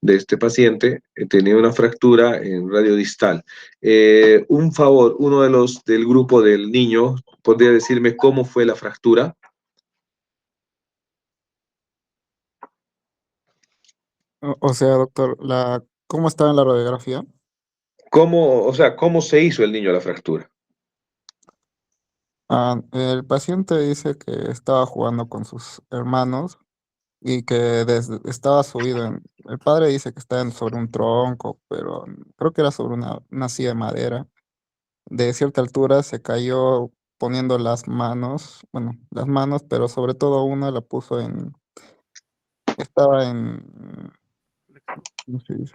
de este paciente tenía una fractura en radio distal. Un favor, uno de los del grupo del niño, ¿podría decirme cómo fue la fractura? O sea, doctor, ¿cómo está en la radiografía? ¿Cómo, o sea, cómo se hizo el niño la fractura? El paciente dice que estaba jugando con sus hermanos y que estaba subido el padre dice que está sobre un tronco, pero creo que era sobre una silla de madera. De cierta altura se cayó poniendo las manos, bueno, las manos, pero sobre todo una la puso estaba ¿cómo se dice?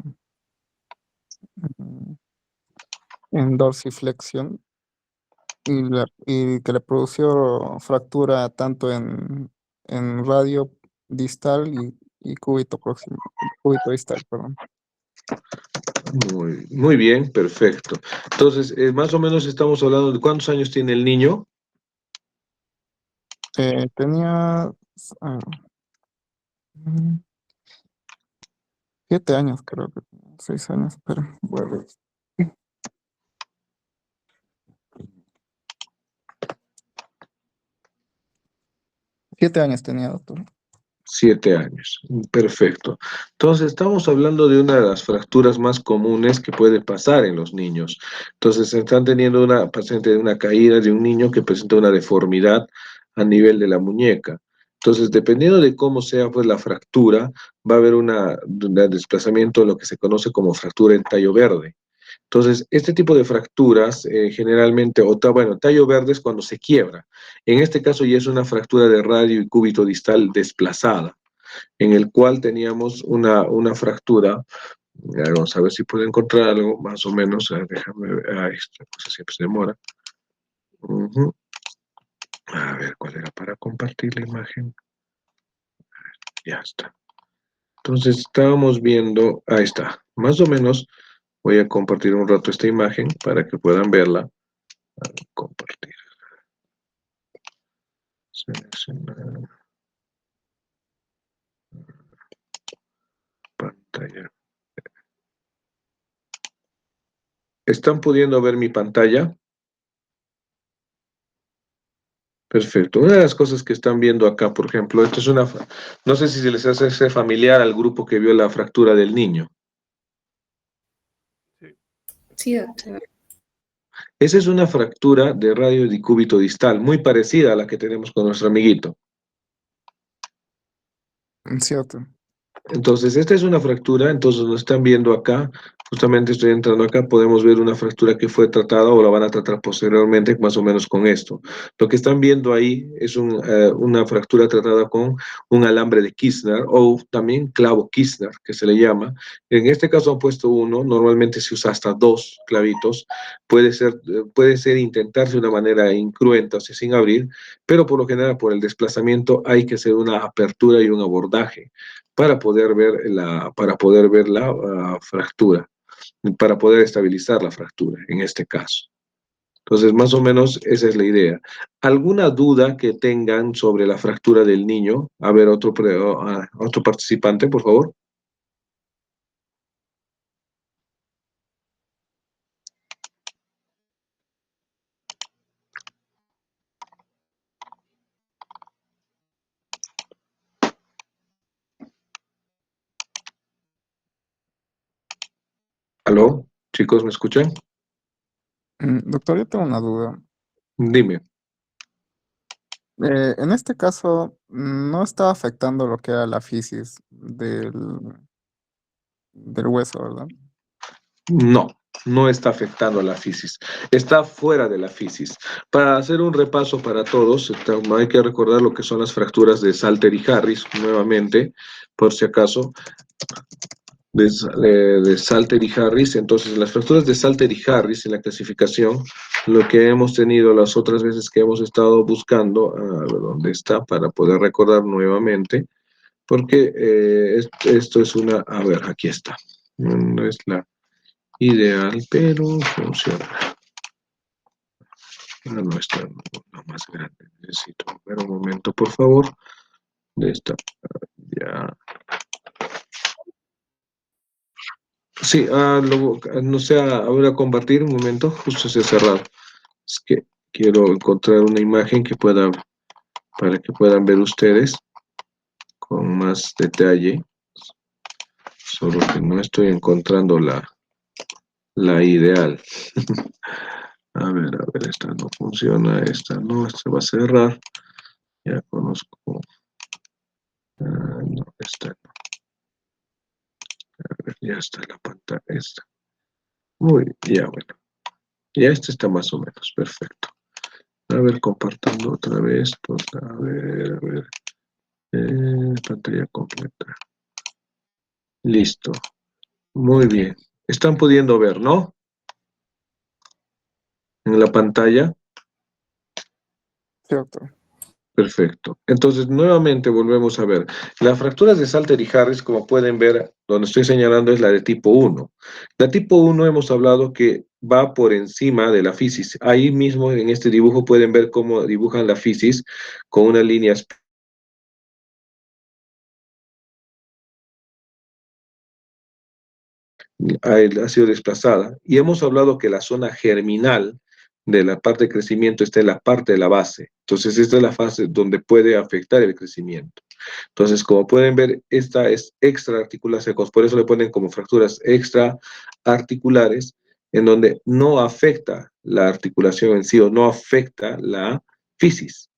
Mm, En dorsiflexión y que le produjo fractura tanto en radio distal y cúbito próximo, cúbito distal, perdón. Muy bien, perfecto. Entonces, más o menos estamos hablando de cuántos años tiene el niño. Tenía ah, mm, 7 años, creo que 6 años, pero bueno, 7 años tenía, doctor. 7 años, perfecto. Entonces, estamos hablando de una de las fracturas más comunes que puede pasar en los niños. Entonces, están teniendo una paciente de una caída de un niño que presenta una deformidad a nivel de la muñeca. Entonces, dependiendo de cómo sea pues, la fractura, va a haber un desplazamiento de lo que se conoce como fractura en tallo verde. Entonces, este tipo de fracturas generalmente, bueno, tallo verde es cuando se quiebra. En este caso ya es una fractura de radio y cúbito distal desplazada, en el cual teníamos una fractura. Vamos a ver si puedo encontrar algo más o menos. Déjame ver. Esta cosa siempre se demora. Ujú. A ver, ¿cuál era para compartir la imagen? Ya está. Entonces, estábamos viendo, ahí está. Más o menos voy a compartir un rato esta imagen para que puedan verla. Compartir. Seleccionar pantalla. ¿Están pudiendo ver mi pantalla? Perfecto. Una de las cosas que están viendo acá, por ejemplo, esto es no sé si se les hace familiar al grupo que vio la fractura del niño. Sí, doctor. Esa es una fractura de radio decúbito distal, muy parecida a la que tenemos con nuestro amiguito. Cierto. Entonces, esta es una fractura, entonces lo están viendo acá, justamente estoy entrando acá, podemos ver una fractura que fue tratada o la van a tratar posteriormente, más o menos con esto. Lo que están viendo ahí es una fractura tratada con un alambre de Kirchner o también clavo Kirchner, que se le llama. En este caso han puesto uno, normalmente se usa hasta dos clavitos, puede ser intentarse de una manera incruenta, o sea, sin abrir, pero por lo general por el desplazamiento hay que hacer una apertura y un abordaje para poder ver la fractura, para poder estabilizar la fractura en este caso. Entonces, más o menos esa es la idea. ¿Alguna duda que tengan sobre la fractura del niño? A ver, otro participante, por favor. ¿Aló? Chicos, ¿me escuchan? Doctor, yo tengo una duda. Dime. En este caso, no está afectando lo que era la fisis del hueso, ¿verdad? No, no está afectando a la fisis, está fuera de la fisis. Para hacer un repaso para todos, hay que recordar lo que son las fracturas de Salter y Harris, nuevamente, por si acaso, de Salter y Harris. Entonces, las fracturas de Salter y Harris en la clasificación, lo que hemos tenido las otras veces que hemos estado buscando, a ver dónde está, para poder recordar nuevamente, porque esto es a ver, aquí está. No es la ideal, pero funciona. La nuestra, la más grande. Necesito ver un momento, por favor. De esta, ya. Sí, no sé, voy a compartir un momento, justo se ha cerrado. Es que quiero encontrar una imagen que pueda, para que puedan ver ustedes con más detalle, solo que no estoy encontrando la ideal. A ver, esta no funciona, esta no, esta va a cerrar. Ya conozco. No, esta no. A ver, ya está la pantalla, esta. Muy, ya bueno. Ya esta está más o menos, perfecto. A ver, compartiendo otra vez, pues, a ver. Pantalla completa. Listo. Muy bien. Están pudiendo ver, ¿no? En la pantalla. Sí, doctor. Perfecto. Entonces, nuevamente volvemos a ver. Las fracturas de Salter y Harris, como pueden ver, donde estoy señalando es la de tipo 1. La tipo 1 hemos hablado que va por encima de la fisis. Ahí mismo en este dibujo pueden ver cómo dibujan la fisis con una línea ha sido desplazada. Y hemos hablado que la zona germinal de la parte de crecimiento está en la parte de la base. Entonces, esta es la fase donde puede afectar el crecimiento. Entonces, como pueden ver, esta es extraarticular, por eso le ponen como fracturas extraarticulares, en donde no afecta la articulación en sí o no afecta la fisis.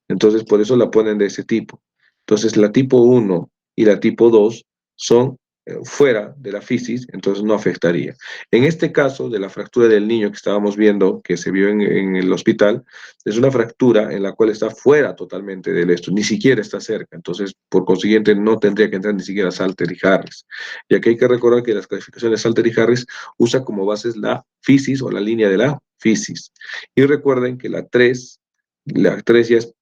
Entonces, por eso la ponen de ese tipo. Entonces, la tipo 1 y la tipo 2 son fuera de la fisis, entonces no afectaría. En este caso, de la fractura del niño que estábamos viendo, que se vio en el hospital, es una fractura en la cual está fuera totalmente del esto, ni siquiera está cerca. Entonces, por consiguiente, no tendría que entrar ni siquiera Salter y Harris. Y aquí hay que recordar que las clasificaciones Salter y Harris usa como bases la fisis o la línea de la fisis. Y recuerden que la 3 ya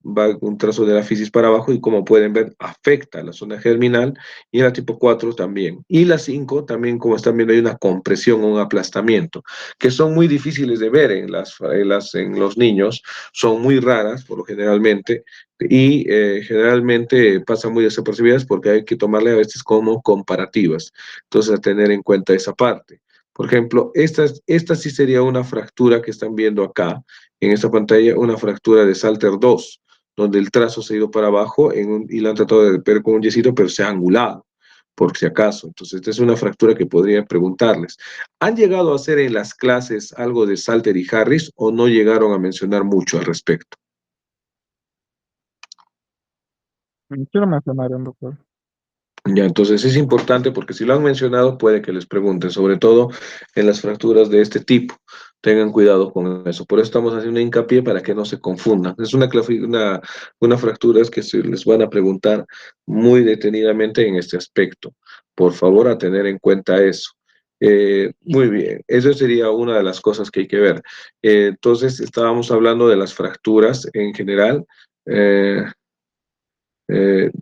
va un trazo de la fisis para abajo y como pueden ver afecta a la zona germinal y en la tipo 4 también. Y la 5 también, como están viendo, hay una compresión o un aplastamiento que son muy difíciles de ver en los niños, son muy raras por lo generalmente y generalmente pasan muy desapercibidas porque hay que tomarle a veces como comparativas. Entonces, a tener en cuenta esa parte. Por ejemplo, esta sí sería una fractura que están viendo acá en esta pantalla, una fractura de Salter 2, donde el trazo se ha ido para abajo y lo han tratado de ver con un yesito, pero se ha angulado, por si acaso. Entonces, esta es una fractura que podrían preguntarles. ¿Han llegado a hacer en las clases algo de Salter y Harris o no llegaron a mencionar mucho al respecto? Quiero mencionar, doctor. Ya, entonces es importante porque si lo han mencionado puede que les pregunten, sobre todo en las fracturas de este tipo. Tengan cuidado con eso. Por eso estamos haciendo hincapié para que no se confundan. Es una fractura que se les van a preguntar muy detenidamente en este aspecto. Por favor, a tener en cuenta eso. Muy bien, eso sería una de las cosas que hay que ver. Entonces, estábamos hablando de las fracturas en general. Eh,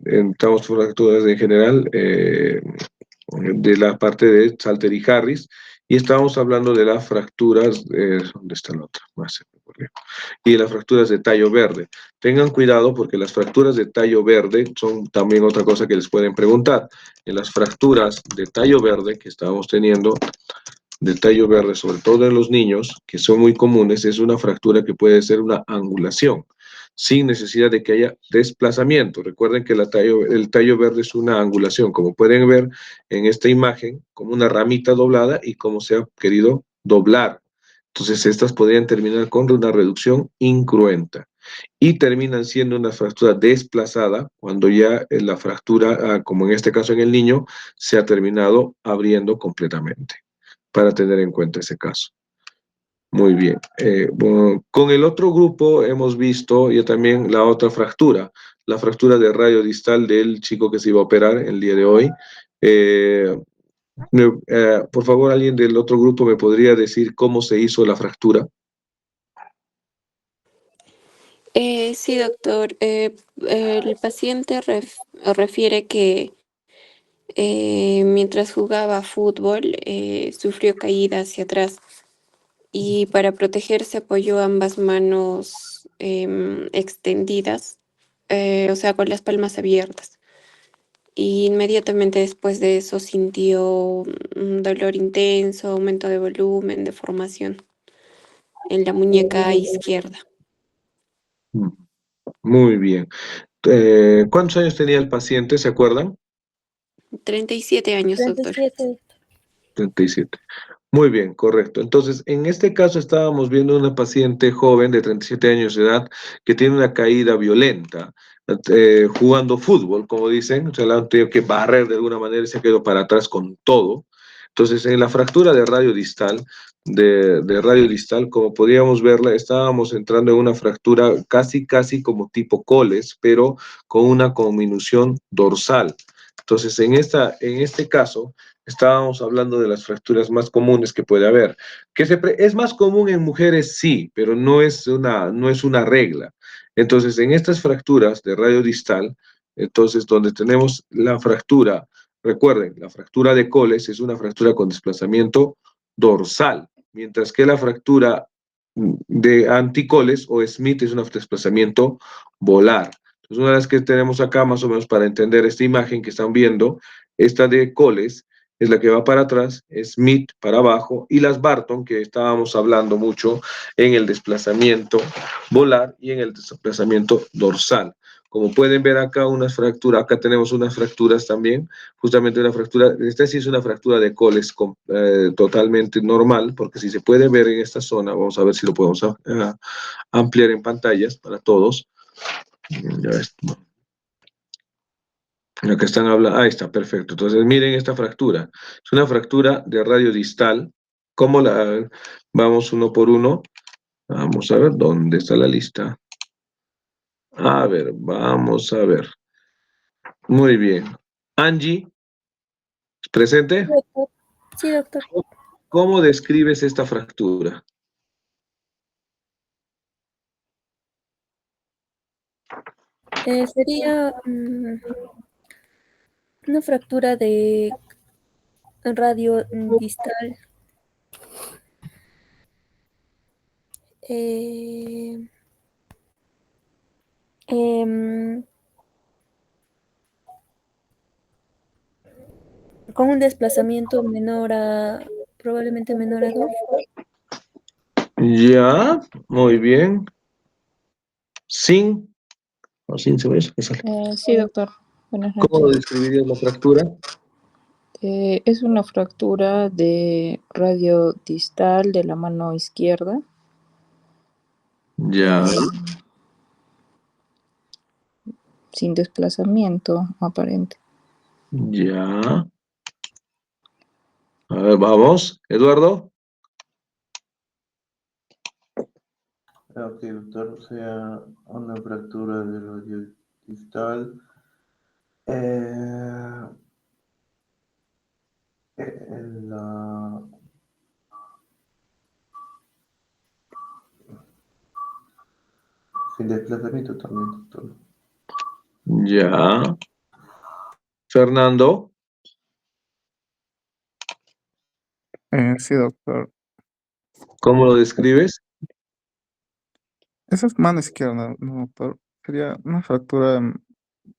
estamos fracturas en general de la parte de Salter y Harris, y estábamos hablando de las fracturas, ¿dónde está la otra? Y de las fracturas de tallo verde. Tengan cuidado porque las fracturas de tallo verde son también otra cosa que les pueden preguntar. En las fracturas de tallo verde que estábamos teniendo, de tallo verde, sobre todo en los niños, que son muy comunes, es una fractura que puede ser una angulación, sin necesidad de que haya desplazamiento. Recuerden que el tallo verde es una angulación, como pueden ver en esta imagen, como una ramita doblada y como se ha querido doblar. Entonces, estas podrían terminar con una reducción incruenta y terminan siendo una fractura desplazada cuando ya la fractura, como en este caso en el niño, se ha terminado abriendo completamente, para tener en cuenta ese caso. Muy bien. Bueno, con el otro grupo hemos visto ya también la fractura de radio distal del chico que se iba a operar el día de hoy. Eh, por favor, alguien del otro grupo me podría decir cómo se hizo la fractura. Sí, doctor. El paciente refiere que mientras jugaba fútbol sufrió caída hacia atrás y para protegerse apoyó ambas manos extendidas, o sea, con las palmas abiertas. y inmediatamente después de eso sintió un dolor intenso, aumento de volumen, deformación en la muñeca izquierda. Mm, Muy bien. ¿Cuántos años tenía el paciente, se acuerdan? 37 años, doctor. 37. 37. Muy bien, correcto. Entonces, en este caso estábamos viendo una paciente joven de 37 años de edad que tiene una caída violenta, jugando fútbol, como dicen, o sea, la han tenido que barrer de alguna manera y se quedó para atrás con todo. Entonces, en la fractura de radio distal, como podíamos verla, estábamos entrando en una fractura casi como tipo coles, pero con una conminución dorsal. Entonces, en este caso, estábamos hablando de las fracturas más comunes que puede haber. Es más común en mujeres, sí, pero no es una regla. Entonces, en estas fracturas de radio distal, entonces, donde tenemos la fractura, recuerden, la fractura de Coles es una fractura con desplazamiento dorsal, mientras que la fractura de anticoles o Smith es un desplazamiento volar. Entonces, una vez que tenemos acá, más o menos para entender esta imagen que están viendo, esta de Coles es la que va para atrás, Smith para abajo, y las Barton, que estábamos hablando mucho en el desplazamiento volar y en el desplazamiento dorsal. Como pueden ver acá unas fracturas, acá tenemos unas fracturas también, justamente una fractura, esta sí es una fractura de Coles totalmente normal, porque si se puede ver en esta zona, vamos a ver si lo podemos ampliar en pantallas para todos. Ya ves, lo que están hablando, ahí está, perfecto. Entonces, miren esta fractura. Es una fractura de radio distal. ¿Cómo la vamos uno por uno? Vamos a ver dónde está la lista. A ver, vamos a ver. Muy bien. Angie, ¿presente? Doctor. Sí, doctor. ¿Cómo describes esta fractura? Sería una fractura de radio distal. eh, em, con un desplazamiento probablemente menor a 2. Ya, muy bien. Sin, o sin se ve eso, ¿qué sale? Sí, doctor. Buenas ¿Cómo lo noches. describirías la fractura? Es una fractura de radio distal de la mano izquierda. Ya, Sin desplazamiento aparente. ya. A ver, vamos. Eduardo. Ok, doctor, o sea, una fractura de radio distal. Eh, en la, sin desplazamiento también, doctor. Ya. Fernando. Sí, doctor. ¿Cómo lo describes? Esa es mano izquierda, ¿no, doctor? Sería una fractura de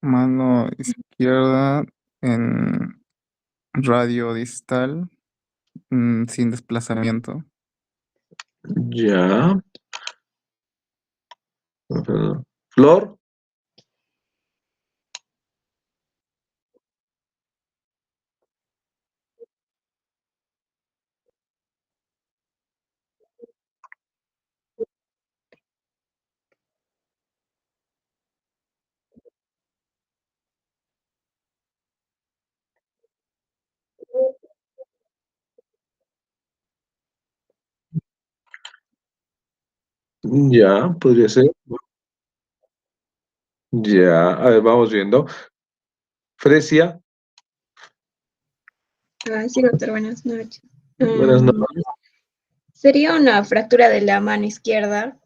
mano izquierda en radio distal, sin desplazamiento. Ya. Flor. Ya, podría ser. Ya, a ver, vamos viendo. Fresia. Sí, doctor, buenas noches. Buenas noches. Sería una fractura de la mano izquierda,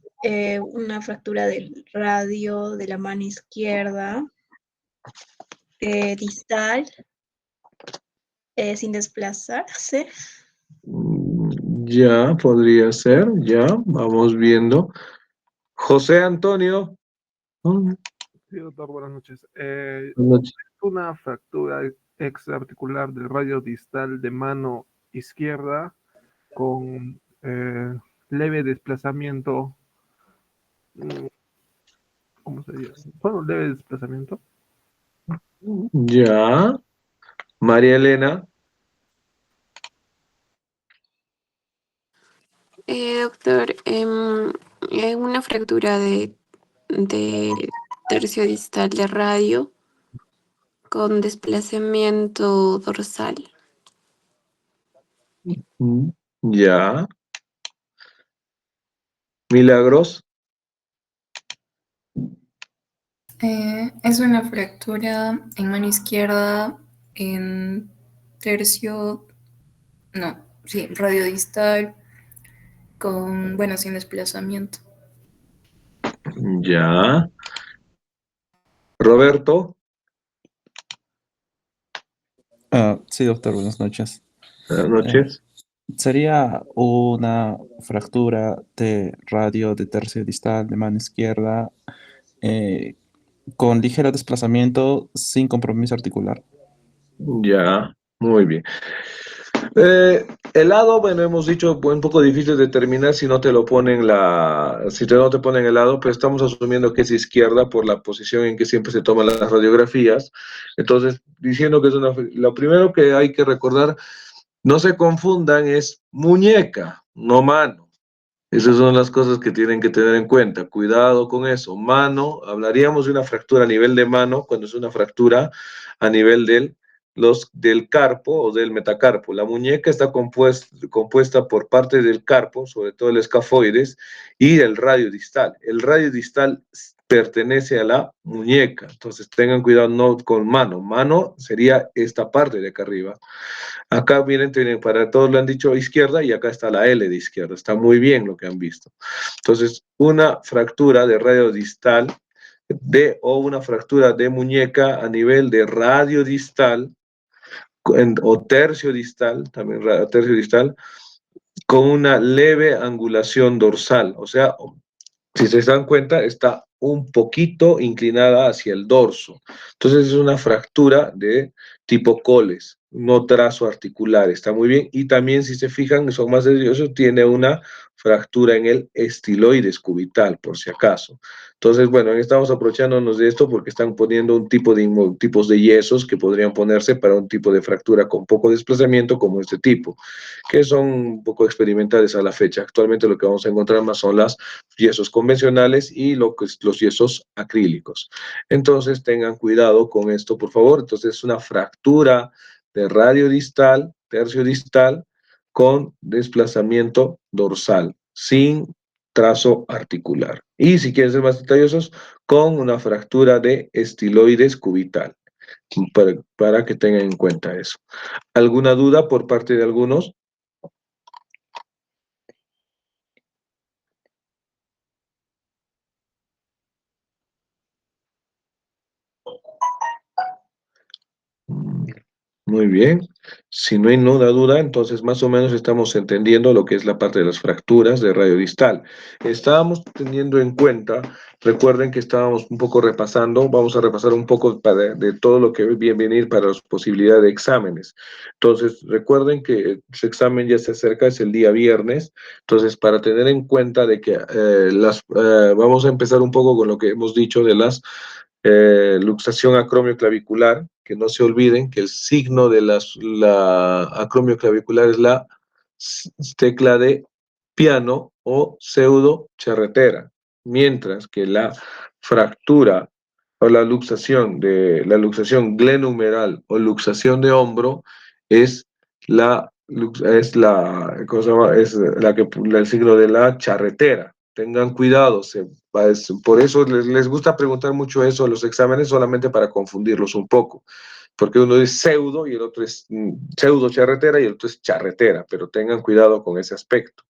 una fractura del radio de la mano izquierda, distal, sin desplazarse. Ya, podría ser. Ya, vamos viendo. José Antonio. Sí, doctor, buenas noches. Buenas noches. una fractura extraarticular del radio distal de mano izquierda con leve desplazamiento. ¿Cómo se dice? Bueno, leve desplazamiento. Ya. María Elena. Doctor, una fractura de tercio distal de radio con desplazamiento dorsal. Ya. Milagros. Es una fractura en mano izquierda en tercio, no, sí, radio distal con, bueno, sin desplazamiento. Ya. Roberto. Sí, doctor, buenas noches. Buenas noches. Sería una fractura de radio de tercio distal de mano izquierda eh, con ligero desplazamiento sin compromiso articular. Ya, muy bien. El lado, bueno, hemos dicho, un poco difícil de determinar si no te lo ponen no te ponen el lado, pero estamos asumiendo que es izquierda por la posición en que siempre se toman las radiografías. Entonces, diciendo que es lo primero que hay que recordar, no se confundan, es muñeca, no mano. Esas son las cosas que tienen que tener en cuenta. Cuidado con eso. Mano, hablaríamos de una fractura a nivel de mano cuando es una fractura a nivel del carpo o del metacarpo. La muñeca está compuesta por parte del carpo, sobre todo el escafoides, y el radio distal. El radio distal pertenece a la muñeca. Entonces tengan cuidado no con mano. Mano sería esta parte de acá arriba. Acá miren, para todos lo han dicho izquierda y acá está la L de izquierda. Está muy bien lo que han visto. Entonces, una fractura de radio distal o una fractura de muñeca a nivel de radio distal o tercio distal, también tercio distal, con una leve angulación dorsal. O sea, si se dan cuenta, está un poquito inclinada hacia el dorso. Entonces es una fractura de tipo Coles, no trazo articular, está muy bien. Y también, si se fijan, son más seriosos, tiene una fractura en el estiloides cubital, por si acaso. Entonces, bueno, estamos aprovechándonos de esto porque están poniendo tipos de yesos que podrían ponerse para un tipo de fractura con poco desplazamiento como este tipo, que son un poco experimentales a la fecha. Actualmente lo que vamos a encontrar más son los yesos convencionales y los yesos acrílicos. Entonces, tengan cuidado con esto, por favor. Entonces, es una fractura de radio distal, tercio distal, con desplazamiento dorsal, sin trazo articular. Y si quieren ser más detallosos, con una fractura de estiloides cubital, para que tengan en cuenta eso. ¿Alguna duda por parte de algunos? Muy bien. Si no hay ninguna duda, entonces más o menos estamos entendiendo lo que es la parte de las fracturas de radio distal. Estábamos teniendo en cuenta, recuerden que estábamos un poco repasando, vamos a repasar un poco de todo lo que viene a venir para las posibilidades de exámenes. Entonces, recuerden que ese examen ya se acerca, es el día viernes. Entonces, para tener en cuenta de que vamos a empezar un poco con lo que hemos dicho de las luxación acromioclavicular, que no se olviden que el signo de la acromioclavicular es la tecla de piano o pseudo charretera, mientras que la fractura o la luxación glenumeral o luxación de hombro es ¿cómo se llama? Es el signo de la charretera. Tengan cuidado, por eso les gusta preguntar mucho eso a los exámenes, solamente para confundirlos un poco, porque uno es pseudo y el otro es pseudo charretera y el otro es charretera, pero tengan cuidado con ese aspecto.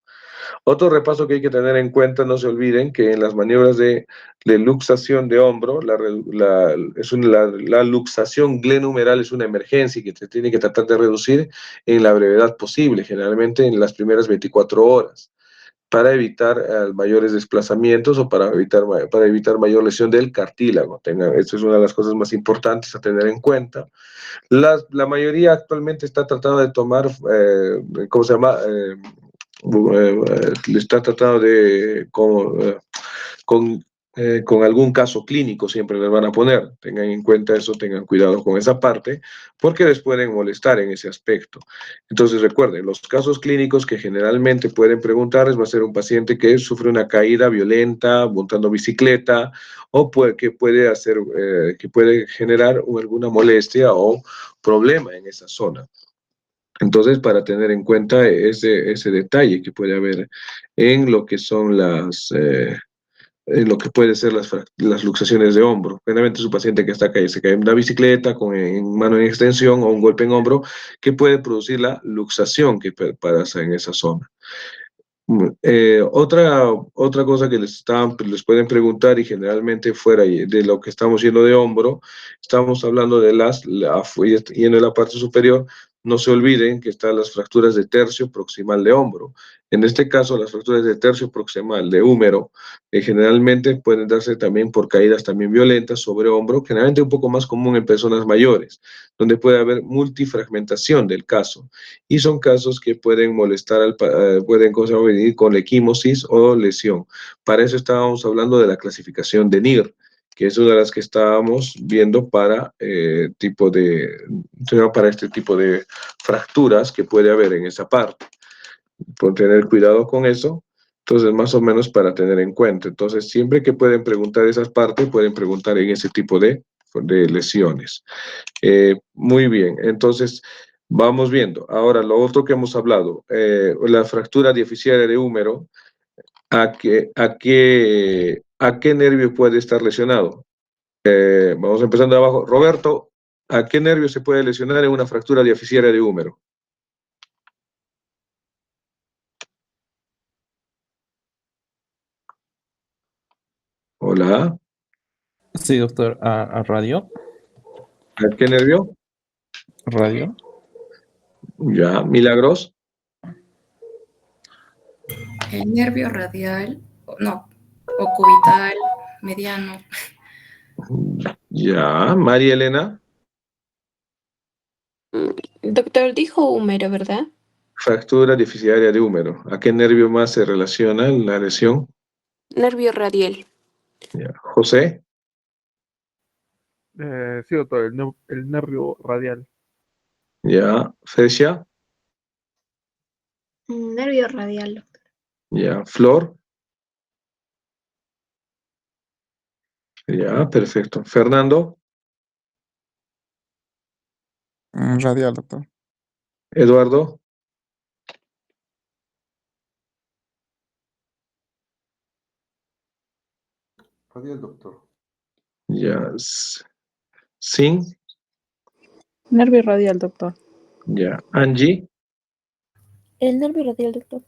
Otro repaso que hay que tener en cuenta, no se olviden que en las maniobras de luxación de hombro, la luxación glenumeral es una emergencia y que se tiene que tratar de reducir en la brevedad posible, generalmente en las primeras 24 horas. para evitar mayores desplazamientos o para evitar mayor lesión del cartílago. Esto es una de las cosas más importantes a tener en cuenta. La mayoría actualmente está tratando de tomar, ¿cómo se llama? Está tratando de, con algún caso clínico siempre les van a poner. Tengan en cuenta eso, tengan cuidado con esa parte, porque les pueden molestar en ese aspecto. Entonces recuerden, los casos clínicos que generalmente pueden preguntarles va a ser un paciente que sufre una caída violenta montando bicicleta o que puede generar alguna molestia o problema en esa zona. Entonces, para tener en cuenta ese detalle que puede haber en lo que son en lo que puede ser las luxaciones de hombro. Generalmente es un paciente que se cae en una bicicleta con mano en extensión o un golpe en hombro que puede producir la luxación que pasa en esa zona. Otra cosa que les pueden preguntar, y generalmente fuera de lo que estamos yendo de hombro, estamos hablando de yendo de la parte superior. No se olviden que están las fracturas de tercio proximal de hombro. En este caso, las fracturas de tercio proximal de húmero generalmente pueden darse también por caídas también violentas sobre hombro, generalmente un poco más común en personas mayores, donde puede haber multifragmentación del caso. Y son casos que pueden molestar, pueden venir con equimosis o lesión. Para eso estábamos hablando de la clasificación de NIR, que es una de las que estábamos viendo para este tipo de fracturas que puede haber en esa parte. Por tener cuidado con eso, entonces más o menos para tener en cuenta. Entonces siempre que pueden preguntar esas partes, pueden preguntar en ese tipo de lesiones. Muy bien, entonces vamos viendo. Ahora, lo otro que hemos hablado, la fractura diaficiaria de húmero, ¿a qué nervio puede estar lesionado? Vamos empezando de abajo. Roberto, ¿a qué nervio se puede lesionar en una fractura diaficiaria de húmero? Hola, Sí, doctor, a radio. ¿a qué nervio? Radio. Ya, Milagros. El nervio radial, no, o cubital, mediano. Ya, María Elena. Doctor, dijo húmero, ¿verdad? Fractura diaficiaria de húmero. ¿A qué nervio más se relaciona la lesión? Nervio radial. Ya. José. Sí, doctor, el nervio radial. Ya. Fecia. Nervio radial, doctor. Ya. Flor. Ya, perfecto. Fernando. Radial, doctor. Eduardo. Radial, doctor. Ya. Sin. Nervio radial, doctor. Ya. Angie. El nervio radial, doctor.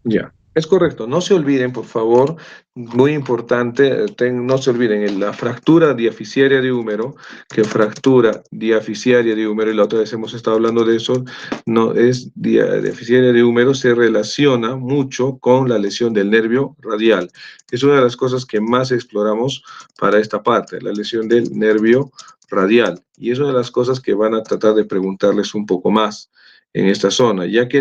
Ya, es correcto. No se olviden, por favor, muy importante, no se olviden, en la fractura diaficiaria de húmero, que fractura diaficiaria de húmero, y la otra vez hemos estado hablando de eso, no es diaficiaria de húmero, se relaciona mucho con la lesión del nervio radial. Es una de las cosas que más exploramos para esta parte, la lesión del nervio radial. Y es una de las cosas que van a tratar de preguntarles un poco más en esta zona, ya que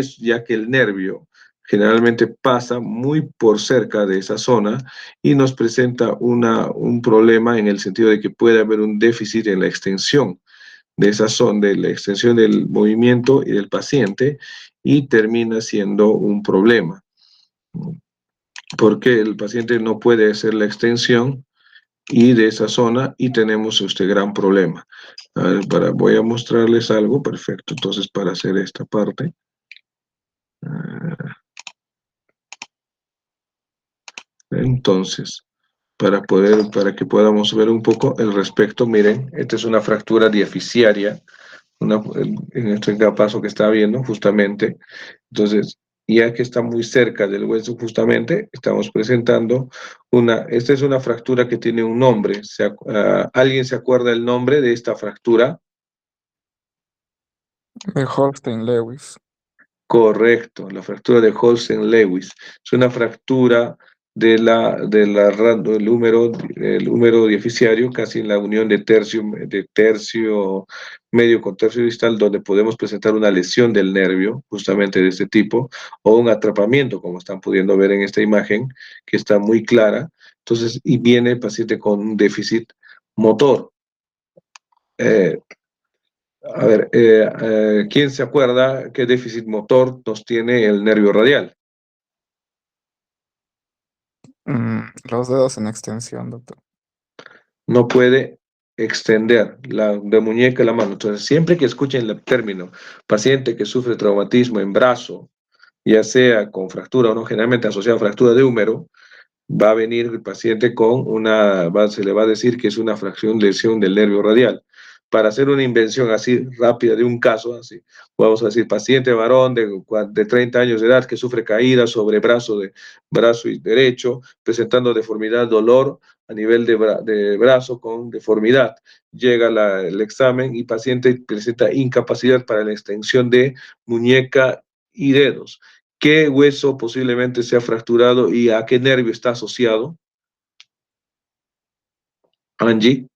el nervio generalmente pasa muy por cerca de esa zona y nos presenta un problema en el sentido de que puede haber un déficit en la extensión de esa zona, de la extensión del movimiento y del paciente, y termina siendo un problema, porque el paciente no puede hacer la extensión y de esa zona y tenemos este gran problema. A ver, voy a mostrarles algo, perfecto, entonces para hacer esta parte. Entonces, para que podamos ver un poco el respecto, miren, esta es una fractura diaficiaria, en este paso que está viendo justamente. Entonces, ya que está muy cerca del hueso justamente, estamos presentando esta es una fractura que tiene un nombre. ¿Alguien se acuerda el nombre de esta fractura? Holstein Lewis. Correcto, la fractura de Holsten-Lewis. Es una fractura del húmero diaficiario, casi en la unión de tercio medio con tercio distal, donde podemos presentar una lesión del nervio, justamente de este tipo, o un atrapamiento, como están pudiendo ver en esta imagen, que está muy clara. Entonces, y viene el paciente con un déficit motor. Eh, A ver, ¿quién se acuerda qué déficit motor nos tiene el nervio radial? Los dedos en extensión, doctor. No puede extender la de muñeca a la mano. Entonces, siempre que escuchen el término paciente que sufre traumatismo en brazo, ya sea con fractura o no, generalmente asociado a fractura de húmero, va a venir el paciente con se le va a decir que es una fracción lesión del nervio radial. Para hacer una invención así rápida de un caso, así, vamos a decir, paciente varón de 30 años de edad que sufre caída sobre brazo y derecho, presentando deformidad, dolor a nivel de brazo con deformidad. Llega el examen y paciente presenta incapacidad para la extensión de muñeca y dedos. ¿Qué hueso posiblemente se ha fracturado y a qué nervio está asociado? Angie.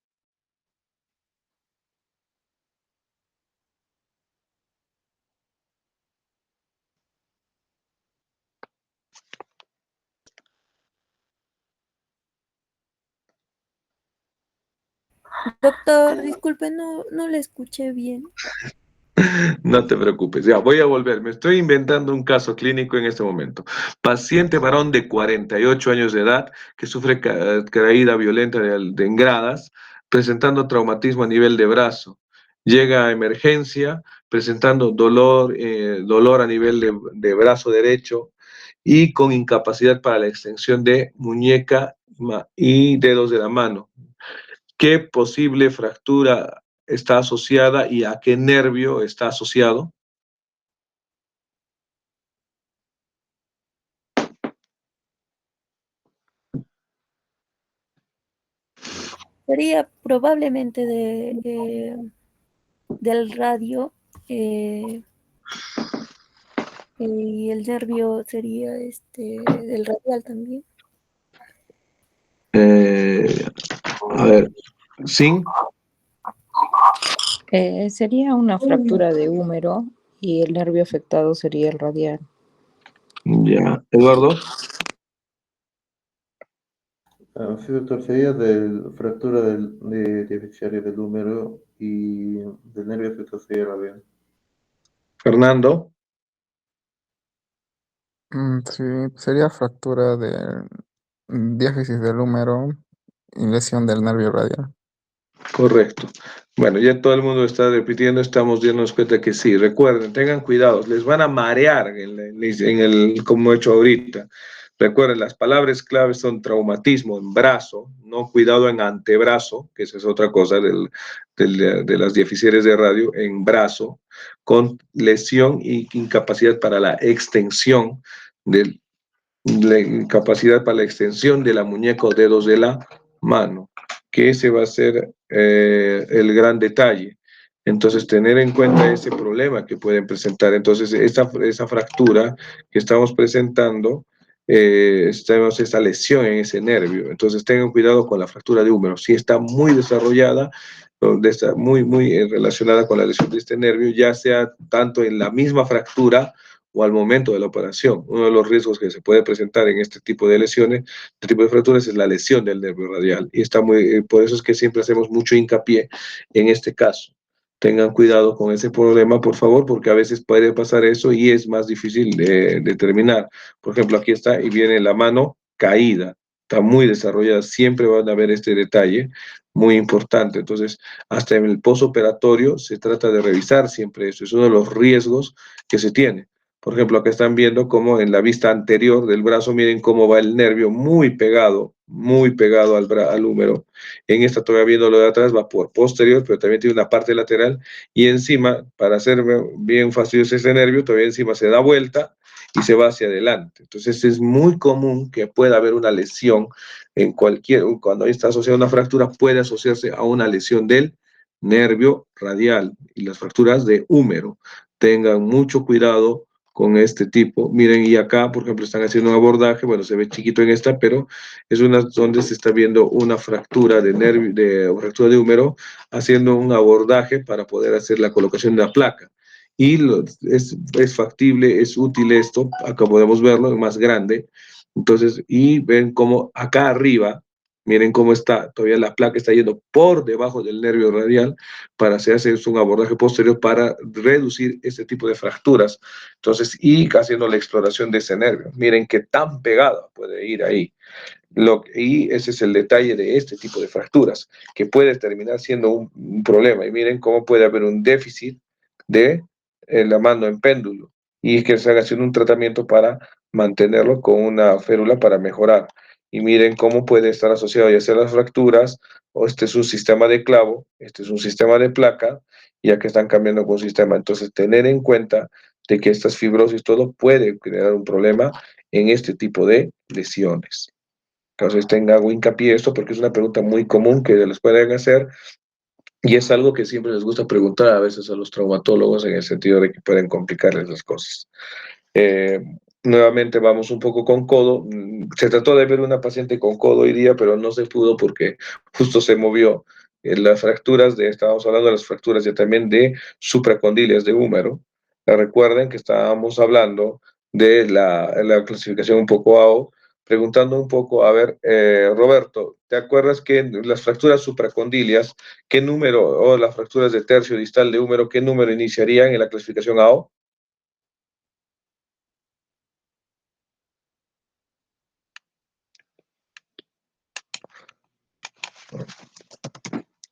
Doctor, disculpe, no le escuché bien. No te preocupes, ya voy a volver. Me estoy inventando un caso clínico en este momento. Paciente varón de 48 años de edad que sufre caída violenta en gradas, presentando traumatismo a nivel de brazo. Llega a emergencia presentando dolor a nivel de brazo derecho y con incapacidad para la extensión de muñeca y dedos de la mano. ¿Qué posible fractura está asociada y a qué nervio está asociado? Sería probablemente del radio y el nervio sería del radial también. A ver, ¿sí? Sería una fractura de húmero y el nervio afectado sería el radial. Ya, Eduardo. Sí, doctor, sería fractura de diaficiario del húmero y del nervio afectado sería radial. Fernando. Sí, sería fractura de diáfisis del húmero y lesión del nervio radial. Correcto. Bueno, ya todo el mundo está repitiendo, estamos dándonos cuenta que sí. Recuerden, tengan cuidado, les van a marear como he hecho ahorita. Recuerden, las palabras claves son traumatismo en brazo, no cuidado en antebrazo, que esa es otra cosa de las deficiencias de radio, en brazo, con lesión y incapacidad para la extensión la incapacidad para la extensión de la muñeca o dedos de la mano, que ese va a ser el gran detalle. Entonces, tener en cuenta ese problema que pueden presentar. Entonces, esa fractura que estamos presentando, tenemos esa lesión en ese nervio. Entonces, tengan cuidado con la fractura de húmero. Si está muy desarrollada, está muy relacionada con la lesión de este nervio, ya sea tanto en la misma fractura o al momento de la operación. Uno de los riesgos que se puede presentar en este tipo de lesiones, este tipo de fracturas, es la lesión del nervio radial. Y por eso es que siempre hacemos mucho hincapié en este caso. Tengan cuidado con ese problema, por favor, porque a veces puede pasar eso y es más difícil de determinar. Por ejemplo, aquí está y viene la mano caída, está muy desarrollada, siempre van a ver este detalle muy importante. Entonces, hasta en el postoperatorio se trata de revisar siempre eso, es uno de los riesgos que se tiene. Por ejemplo, acá están viendo cómo en la vista anterior del brazo, miren cómo va el nervio muy pegado al húmero. En esta todavía viendo lo de atrás va por posterior, pero también tiene una parte lateral. Y encima, para hacer bien fastidioso ese nervio, todavía encima se da vuelta y se va hacia adelante. Entonces es muy común que pueda haber una lesión cuando está asociada a una fractura, puede asociarse a una lesión del nervio radial y las fracturas de húmero. Tengan mucho cuidado con este tipo. Miren, y acá, por ejemplo, están haciendo un abordaje, bueno, se ve chiquito en esta, pero es una donde se está viendo una fractura de nervio, fractura de húmero, haciendo un abordaje para poder hacer la colocación de la placa. Y es factible, es útil esto, acá podemos verlo, es más grande. Entonces, y ven cómo acá arriba, miren cómo está, todavía la placa está yendo por debajo del nervio radial para hacer un abordaje posterior para reducir este tipo de fracturas. Entonces, y haciendo la exploración de ese nervio. Miren qué tan pegada puede ir ahí. Y ese es el detalle de este tipo de fracturas, que puede terminar siendo un problema. Y miren cómo puede haber un déficit de la mano en péndulo y que se haga haciendo un tratamiento para mantenerlo con una férula para mejorar. Y miren cómo puede estar asociado ya sea las fracturas, o este es un sistema de clavo, este es un sistema de placa, ya que están cambiando con sistema. Entonces, tener en cuenta de que estas fibrosis, todo puede generar un problema en este tipo de lesiones. Entonces, hago hincapié esto porque es una pregunta muy común que les pueden hacer y es algo que siempre les gusta preguntar a veces a los traumatólogos en el sentido de que pueden complicarles las cosas. Eh, Nuevamente vamos un poco con codo. Se trató de ver una paciente con codo hoy día, pero no se pudo porque justo se movió. Las fracturas estábamos hablando de las fracturas ya también de supracondilias de húmero. Recuerden que estábamos hablando de la clasificación un poco AO, preguntando un poco, a ver, Roberto, ¿te acuerdas que las fracturas supracondilias, qué número, o las fracturas de tercio distal de húmero, qué número iniciarían en la clasificación AO?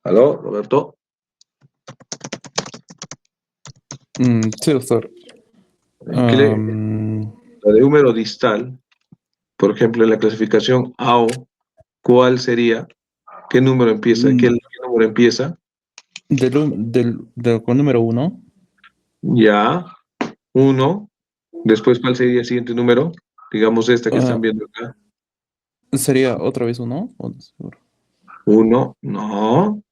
¿Aló, Roberto? Sí, doctor. La de húmero distal, por ejemplo, en la clasificación AO, ¿cuál sería? ¿Qué número empieza? ¿Qué número empieza? Con número 1. Ya, 1. Después, ¿cuál sería el siguiente número? Digamos esta que están viendo acá. ¿Sería otra vez 1? 1, no.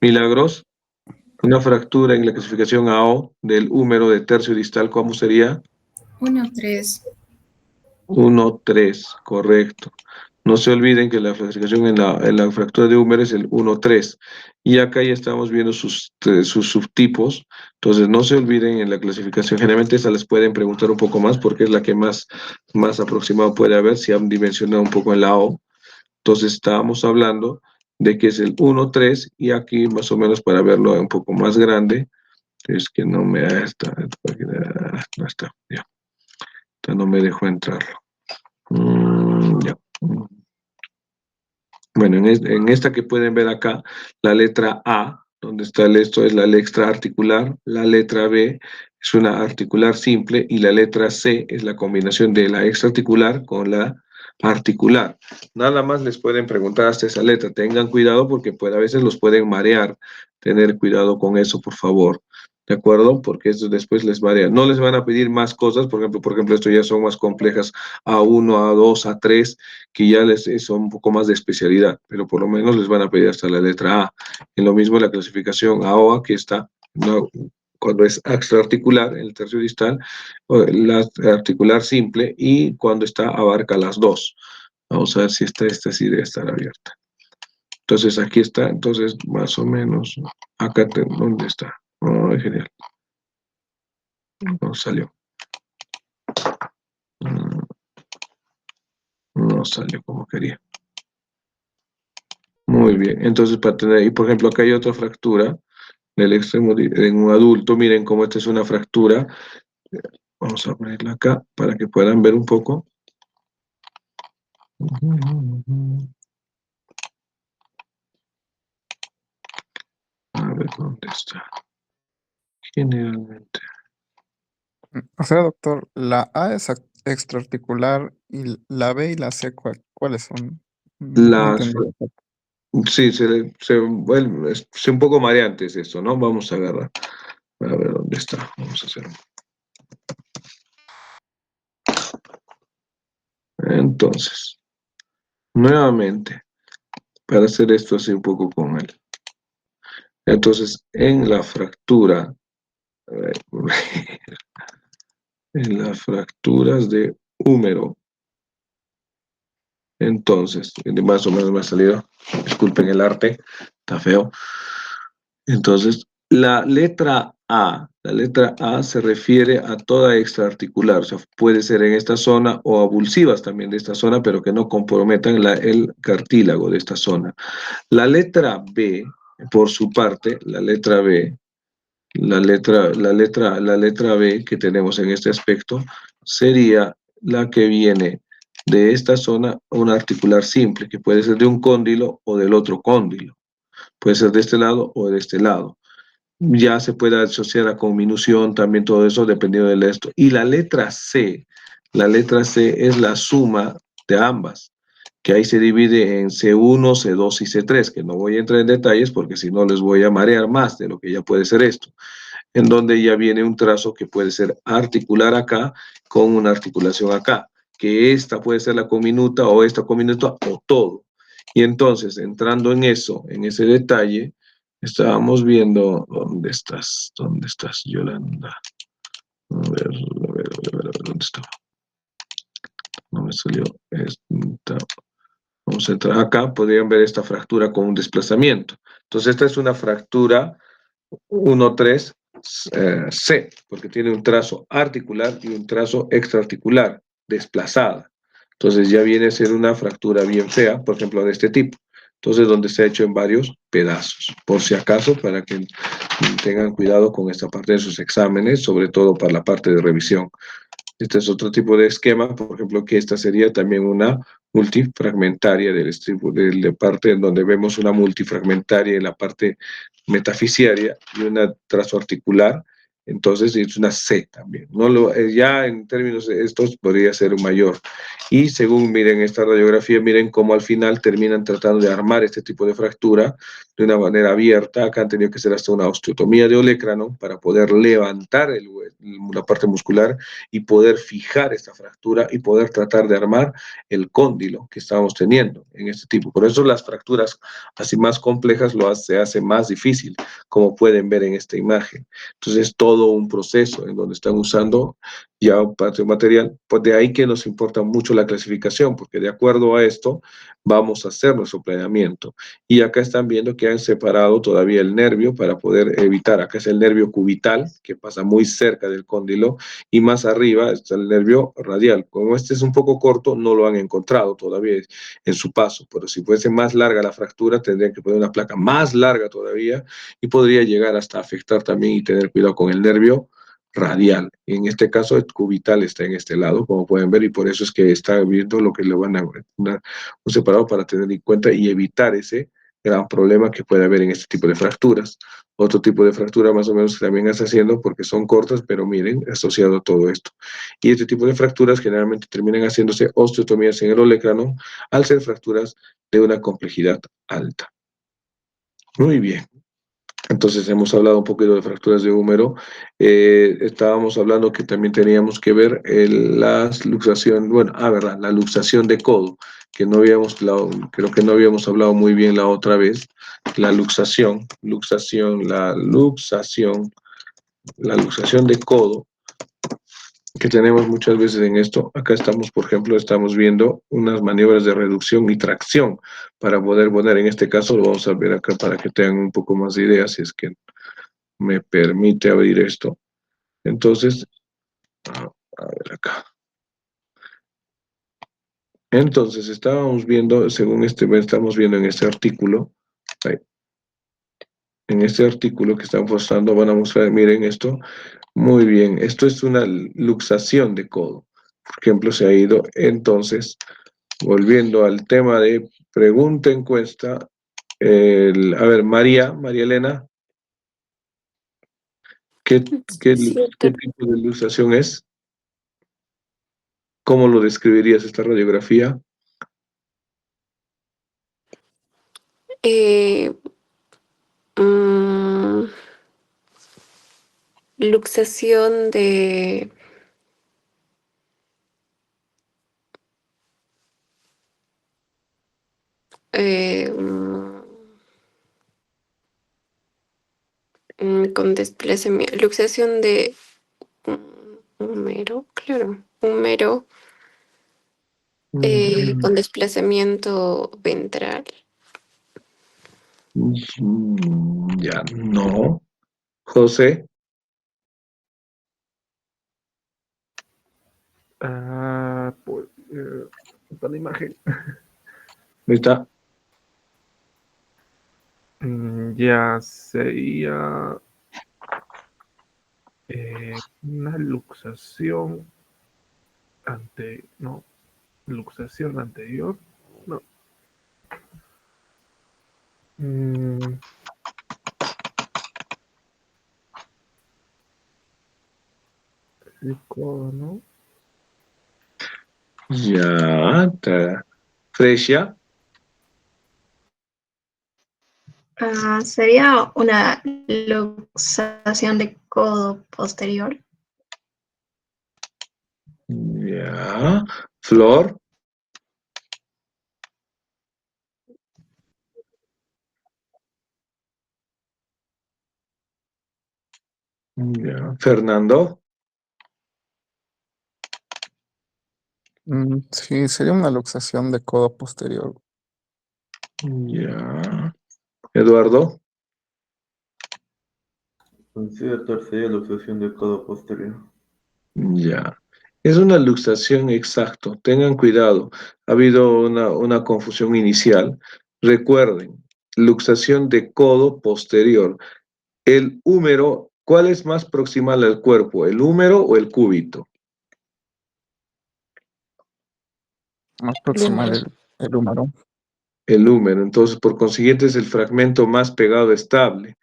Milagros. Una fractura en la clasificación AO del húmero de tercio distal, ¿cómo sería? 1-3. 1-3, correcto. No se olviden que la clasificación en la fractura de húmero es el 1-3. Y acá ya estamos viendo sus subtipos. Entonces, no se olviden en la clasificación. Generalmente esta les pueden preguntar un poco más porque es la que más aproximado puede haber si han dimensionado un poco en la O. Entonces, estábamos hablando de que es el 1-3 y aquí más o menos para verlo un poco más grande. Es que no me está, no está, ya. No me dejó entrarlo. Ya. Bueno, en esta que pueden ver acá, la letra A, donde está esto es la extraarticular, la letra B es una articular simple y la letra C es la combinación de la extraarticular con la articular. Nada más les pueden preguntar hasta esa letra. Tengan cuidado porque a veces los pueden marear. Tener cuidado con eso, por favor. ¿De acuerdo? Porque eso después les varía. No les van a pedir más cosas, por ejemplo, esto ya son más complejas, A1, A2, A3, que ya son un poco más de especialidad, pero por lo menos les van a pedir hasta la letra A. En lo mismo la clasificación AOA, que está, no, cuando es extraarticular, el tercio distal, la articular simple, y cuando está abarca las dos. Vamos a ver si esta sí debe estar abierta. Entonces aquí está, entonces más o menos, acá, ¿dónde está? Oh, genial. No salió. No salió como quería. Muy bien, entonces para tener, y por ejemplo acá hay otra fractura del extremo en un adulto, miren cómo esta es una fractura. Vamos a ponerla acá para que puedan ver un poco. A ver dónde está. Generalmente. O sea, doctor, la A es extraarticular y la B y la C, ¿cuáles son? No Las, entendí. sí, bueno, es un poco mareante es esto, ¿no? Vamos a agarrar. A ver dónde está. Vamos a hacer. Entonces, nuevamente, para hacer esto así un poco con él. Entonces, en la fractura, a ver, en las fracturas de húmero. Entonces, más o menos me ha salido, disculpen el arte, está feo. Entonces, la letra A se refiere a toda extraarticular, o sea, puede ser en esta zona o abulsivas también de esta zona, pero que no comprometan el cartílago de esta zona. La letra B, por su parte, la letra B, la letra B que tenemos en este aspecto sería la que viene de esta zona a una articular simple, que puede ser de un cóndilo o del otro cóndilo. Puede ser de este lado o de este lado. Ya se puede asociar a conminución, también todo eso dependiendo del esto. Y la letra C es la suma de ambas, que ahí se divide en C1, C2 y C3, que no voy a entrar en detalles porque si no les voy a marear más de lo que ya puede ser esto, en donde ya viene un trazo que puede ser articular acá con una articulación acá, que esta puede ser la cominuta o esta cominuta o todo. Y entonces, entrando en eso, en ese detalle, estábamos viendo, ¿dónde estás, Yolanda? A ver, ¿dónde estaba? No me salió. Vamos a entrar acá, podrían ver esta fractura con un desplazamiento. Entonces, esta es una fractura 1-3 C, porque tiene un trazo articular y un trazo extraarticular, desplazada. Entonces ya viene a ser una fractura bien fea, por ejemplo, de este tipo. Entonces, donde se ha hecho en varios pedazos, por si acaso, para que tengan cuidado con esta parte de sus exámenes, sobre todo para la parte de revisión. Este es otro tipo de esquema, por ejemplo, que esta sería también una multifragmentaria de la parte en donde vemos una multifragmentaria en la parte metafisiaria y una trazo articular, entonces es una C también. Ya en términos de estos podría ser un mayor. Y según miren esta radiografía, miren cómo al final terminan tratando de armar este tipo de fractura de una manera abierta. Acá han tenido que hacer hasta una osteotomía de olecrano para poder levantar la parte muscular y poder fijar esta fractura y poder tratar de armar el cóndilo que estábamos teniendo en este tipo. Por eso las fracturas así más complejas se hace más difícil, como pueden ver en esta imagen. Entonces es todo un proceso en donde están usando ya parte material, pues de ahí que nos importa mucho la clasificación, porque de acuerdo a esto vamos a hacer nuestro planeamiento. Y acá están viendo que han separado todavía el nervio para poder evitar, acá es el nervio cubital, que pasa muy cerca del cóndilo, y más arriba está el nervio radial. Como este es un poco corto, no lo han encontrado todavía en su paso, pero si fuese más larga la fractura, tendrían que poner una placa más larga todavía y podría llegar hasta afectar también y tener cuidado con el nervio radial. En este caso, el cubital está en este lado, como pueden ver, y por eso es que está viendo lo que le van a un separado para tener en cuenta y evitar ese gran problema que puede haber en este tipo de fracturas. Otro tipo de fractura más o menos que también está haciendo porque son cortas, pero miren, asociado a todo esto. Y este tipo de fracturas generalmente terminan haciéndose osteotomías en el olecrano al ser fracturas de una complejidad alta. Muy bien. Entonces hemos hablado un poquito de fracturas de húmero. Estábamos hablando que también teníamos que ver la luxación, bueno, verdad, la luxación de codo, que no habíamos, creo que no habíamos hablado muy bien la otra vez. La luxación de codo, que tenemos muchas veces en esto. Acá estamos, por ejemplo, estamos viendo unas maniobras de reducción y tracción para poder poner, en este caso lo vamos a ver acá para que tengan un poco más de ideas, si es que me permite abrir esto. Entonces, a ver acá. Entonces, estábamos viendo, según estamos viendo en este artículo, en este artículo que están mostrando, van a mostrar, miren esto, muy bien, esto es una luxación de codo. Por ejemplo, se ha ido, entonces, volviendo al tema de pregunta encuesta, a ver, María Elena, ¿qué Sí, doctor. tipo de luxación es? ¿Cómo lo describirías esta radiografía? Eh, mm, luxación de eh, mm, con desplazamiento, luxación de Húmero, claro. Húmero Mm, con desplazamiento ventral. Ya, no. José, Pues, está la imagen. ¿está? Ya sería una luxación no, luxación anterior, no. Mm, el codo, ¿no? Ya, está. Fresia, Sería una luxación de codo posterior. ya. Flor, ya. Fernando, Sí, sería una luxación de codo posterior. ya. Eduardo, En sí, doctor, sería la luxación del codo posterior. ya. Es una luxación exacto. Tengan cuidado. Ha habido una confusión inicial. Recuerden, luxación de codo posterior. El húmero, ¿cuál es más proximal al cuerpo? ¿El húmero o el cúbito? Más proximal Número. el húmero. El húmero. Entonces, por consiguiente, es el fragmento más pegado estable.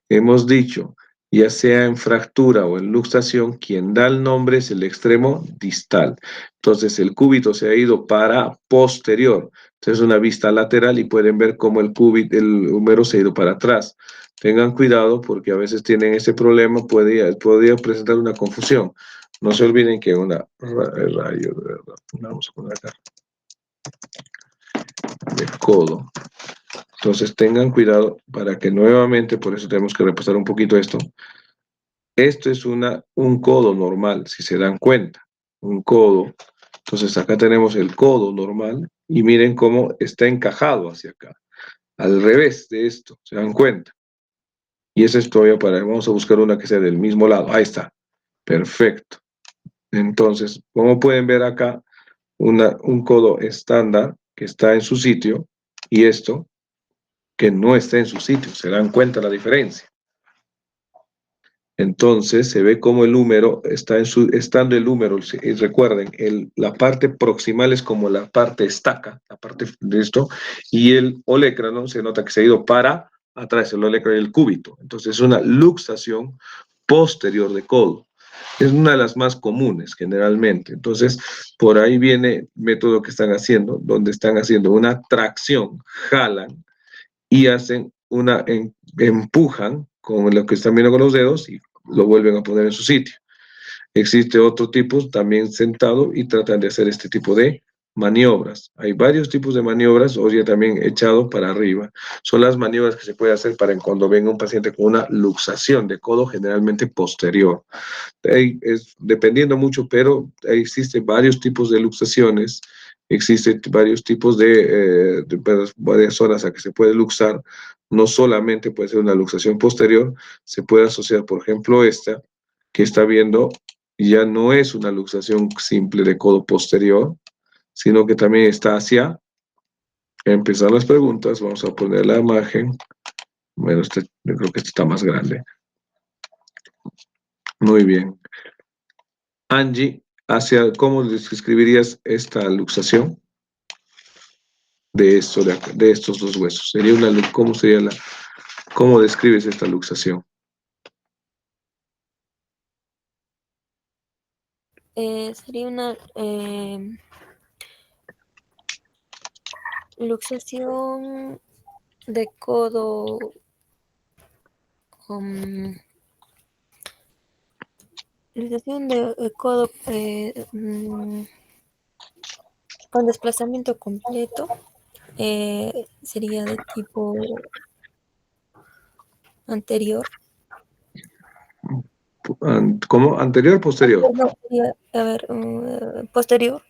Hemos dicho, ya sea en fractura o en luxación, quien da el nombre es el extremo distal. Entonces, el cúbito se ha ido para posterior. Entonces, una vista lateral y pueden ver cómo el húmero se ha ido para atrás. Tengan cuidado porque a veces tienen ese problema, podría presentar una confusión. No se olviden que rayo, de verdad, vamos a poner acá, de codo. Entonces tengan cuidado para que nuevamente, por eso tenemos que repasar un poquito esto. Esto es un codo normal, si se dan cuenta. Un codo. Entonces acá tenemos el codo normal y miren cómo está encajado hacia acá. Al revés de esto, ¿se dan cuenta? Y eso es todavía vamos a buscar una que sea del mismo lado. Ahí está. Perfecto. Entonces, como pueden ver acá, un codo estándar que está en su sitio y esto que no está en su sitio. ¿Se dan cuenta la diferencia? Entonces se ve como el húmero está estando el húmero, y recuerden, la parte proximal es como la parte estaca, la parte de esto, y el olecrano se nota que se ha ido para atrás, el olecrano y el cúbito. Entonces es una luxación posterior de codo. Es una de las más comunes generalmente. Entonces, por ahí viene el método que están haciendo, donde están haciendo una tracción, jalan y hacen empujan con lo que están viendo con los dedos y lo vuelven a poner en su sitio. Existe otro tipo también sentado y tratan de hacer este tipo de maniobras. Hay varios tipos de maniobras, o ya también echado para arriba. Son las maniobras que se puede hacer para cuando venga un paciente con una luxación de codo generalmente posterior. Es dependiendo mucho, pero existen varios tipos de luxaciones, existen varios tipos de varias zonas a que se puede luxar. No solamente puede ser una luxación posterior, se puede asociar, por ejemplo, esta que está viendo, ya no es una luxación simple de codo posterior, sino que también está hacia. Empezar las preguntas, vamos a poner la imagen. Bueno, yo creo que este está más grande. Muy bien. Angie, ¿cómo describirías esta luxación de estos dos huesos? ¿Cómo describes esta luxación? Sería una luxación de codo, um, luxación de codo con desplazamiento completo. Sería de tipo anterior. ¿Cómo? ¿Anterior o posterior? No, a ver, posterior.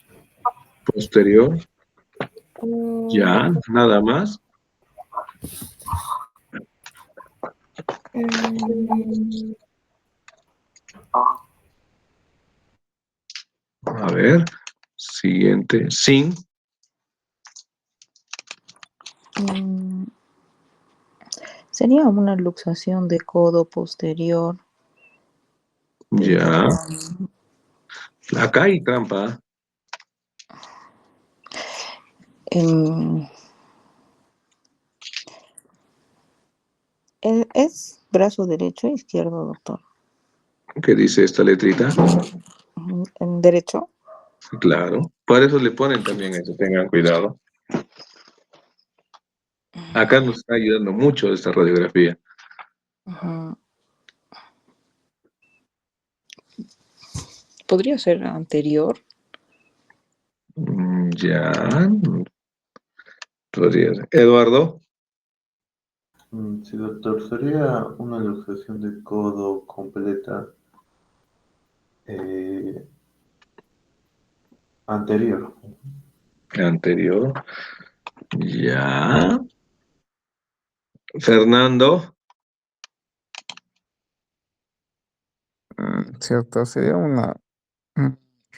Posterior. Mm, Ya, nada más. mm, A ver. Siguiente. Sin. Mm, Sería una luxación de codo posterior. Ya. Pero, Acá hay trampa. em, ¿es brazo derecho o izquierdo, doctor? ¿Qué dice esta letrita? ¿En derecho? Claro. Por eso le ponen también eso. Tengan cuidado. Acá nos está ayudando mucho esta radiografía. Ujú. ¿Podría ser anterior? Ya. Podría ser. Eduardo. Sí, doctor, sería una luxación de codo completa eh, anterior. Anterior. Ya. Fernando. Cierto, sería una mm,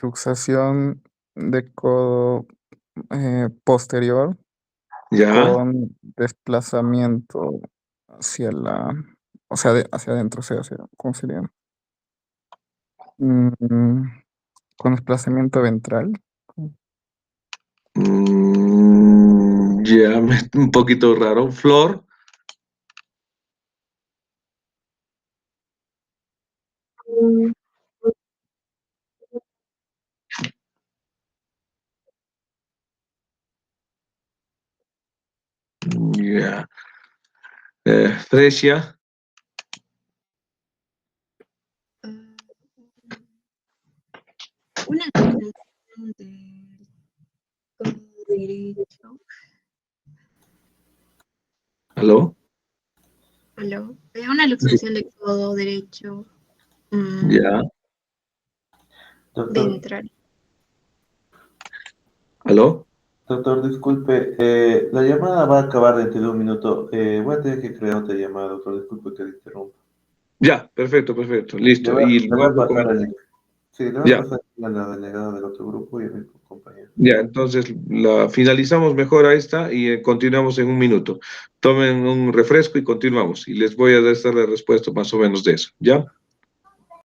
luxación de codo posterior Ya. con desplazamiento hacia o sea, hacia adentro, o sea, ¿cómo sería? Mm, con desplazamiento ventral. Ya, un poquito raro. Flor. Ya. Fresia. Una luxación del codo derecho. ¿Aló? ¿Aló? Una Sí. luxación del codo derecho Ya. Doctor, ventral. ¿Aló? doctor, disculpe, la llamada va a acabar dentro de un minuto. Voy a tener que crear otra llamada, doctor, disculpe que le interrumpa. Ya, perfecto, perfecto. Le Listo. voy a, Y le voy a luego pasar el link. Sí, le voy a Ya, pasar a la delegada del otro grupo y a mi compañero. ya. Entonces la finalizamos mejor a esta y continuamos en un minuto. Tomen un refresco y continuamos. Y les voy a dar la respuesta más o menos de eso. ¿Ya?